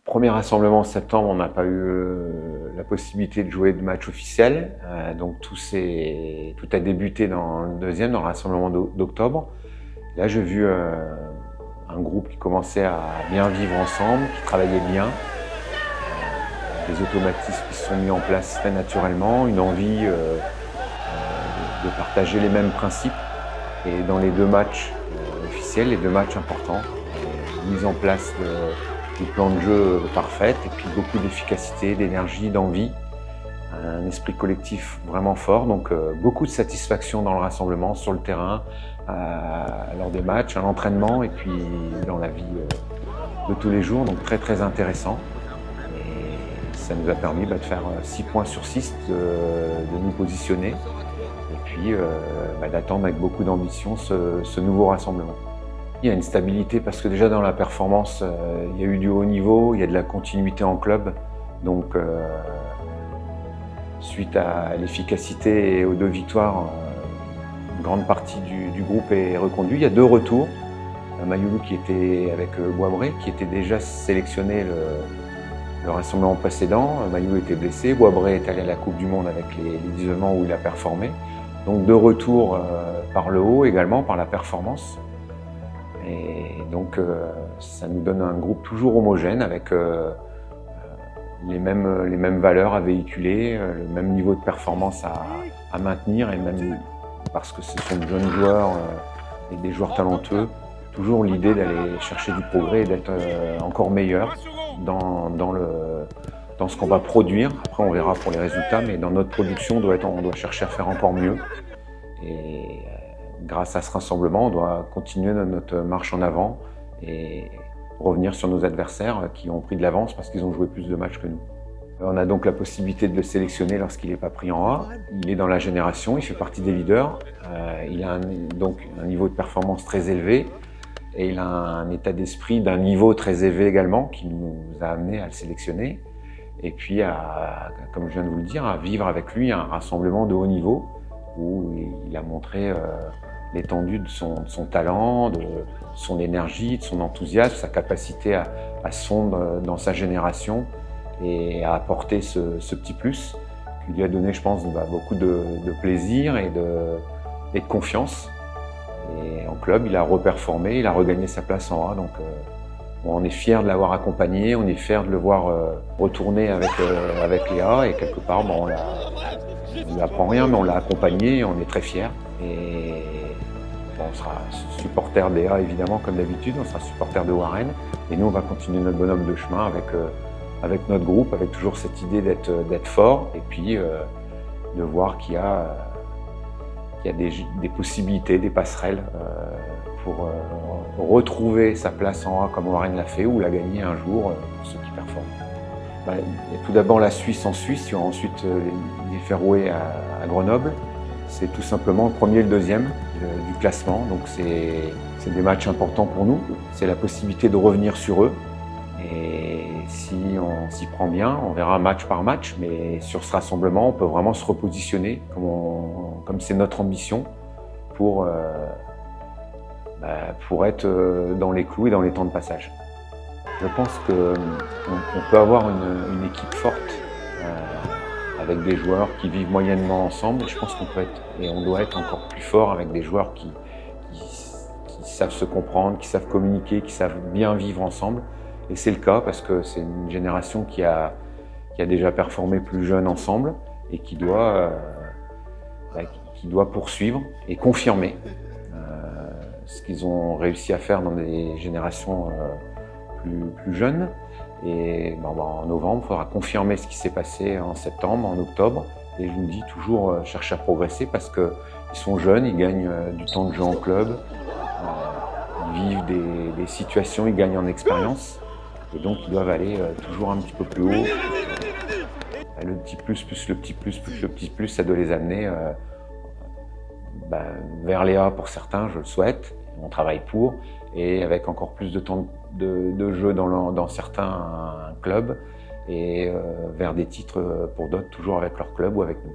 Premier rassemblement en septembre, on n'a pas eu la possibilité de jouer de match officiel. Donc tout a débuté dans le deuxième, dans le rassemblement d'octobre. Là, j'ai vu un groupe qui commençait à bien vivre ensemble, qui travaillait bien. Des automatismes qui se sont mis en place très naturellement, une envie de partager les mêmes principes. Et dans les deux matchs officiels, les deux matchs importants, mise en place du plan de jeu parfait et puis beaucoup d'efficacité, d'énergie, d'envie, un esprit collectif vraiment fort, donc beaucoup de satisfaction dans le rassemblement, sur le terrain, lors des matchs, à l'entraînement et puis dans la vie de tous les jours, donc très très intéressant. Et ça nous a permis de faire 6 points sur 6, de nous positionner et puis d'attendre avec beaucoup d'ambition ce nouveau rassemblement. Il y a une stabilité parce que déjà dans la performance, il y a eu du haut niveau, il y a de la continuité en club. Donc suite à l'efficacité et aux 2 victoires, une grande partie du groupe est reconduit. Il y a 2 retours. Mayoulou qui était avec Boisbré, qui était déjà sélectionné le rassemblement précédent. Mayoulou était blessé, Boisbré est allé à la Coupe du Monde avec les isolements où il a performé. Donc 2 retours par le haut également, par la performance. Et donc ça nous donne un groupe toujours homogène avec les mêmes valeurs à véhiculer, le même niveau de performance à maintenir, et même parce que ce sont de jeunes joueurs et des joueurs talentueux, toujours l'idée d'aller chercher du progrès et d'être encore meilleur dans ce qu'on va produire. Après on verra pour les résultats, mais dans notre production on doit chercher à faire encore mieux. Et grâce à ce rassemblement, on doit continuer notre marche en avant et revenir sur nos adversaires qui ont pris de l'avance parce qu'ils ont joué plus de matchs que nous. On a donc la possibilité de le sélectionner lorsqu'il n'est pas pris en A. Il est dans la génération, il fait partie des leaders. Il a donc un niveau de performance très élevé et il a un état d'esprit d'un niveau très élevé également qui nous a amené à le sélectionner. Et puis, comme je viens de vous le dire, à vivre avec lui un rassemblement de haut niveau où il a montré l'étendue de son talent, de son énergie, de son enthousiasme, sa capacité à se fondre dans sa génération et à apporter ce petit plus qui lui a donné, je pense, beaucoup de plaisir et de confiance. Et en club, il a reperformé, il a regagné sa place en A. Donc, on est fiers de l'avoir accompagné, on est fiers de le voir retourner avec les A. Et quelque part, on ne lui apprend rien, mais on l'a accompagné et on est très fiers. Et on sera supporter des A évidemment comme d'habitude, on sera supporter de Warren. Et nous on va continuer notre bonhomme de chemin avec notre groupe, avec toujours cette idée d'être fort et puis de voir qu'il y a des possibilités, des passerelles pour retrouver sa place en A comme Warren l'a fait ou la gagner un jour pour ceux qui performent. Il y a tout d'abord la Suisse en Suisse, il y aura ensuite les Féroé à Grenoble. C'est tout simplement le premier et le deuxième du classement, donc c'est des matchs importants pour nous. C'est la possibilité de revenir sur eux et si on s'y prend bien, on verra match par match, mais sur ce rassemblement, on peut vraiment se repositionner comme c'est notre ambition pour être dans les clous et dans les temps de passage. Je pense qu'on peut avoir une équipe forte avec des joueurs qui vivent moyennement ensemble. Et je pense on doit être encore plus fort avec des joueurs qui savent se comprendre, qui savent communiquer, qui savent bien vivre ensemble. Et c'est le cas parce que c'est une génération qui a déjà performé plus jeune ensemble et qui doit poursuivre et confirmer ce qu'ils ont réussi à faire dans des générations plus jeunes. Et en novembre, il faudra confirmer ce qui s'est passé en septembre, en octobre. Et je vous dis toujours, chercher à progresser parce qu'ils sont jeunes, ils gagnent du temps de jeu en club, ils vivent des situations, ils gagnent en expérience. Et donc, ils doivent aller toujours un petit peu plus haut. Le petit plus, plus le petit plus, plus le petit plus, ça doit les amener vers les A pour certains, je le souhaite. On travaille pour. Et avec encore plus de temps de jeu dans certains clubs et vers des titres pour d'autres, toujours avec leur club ou avec nous.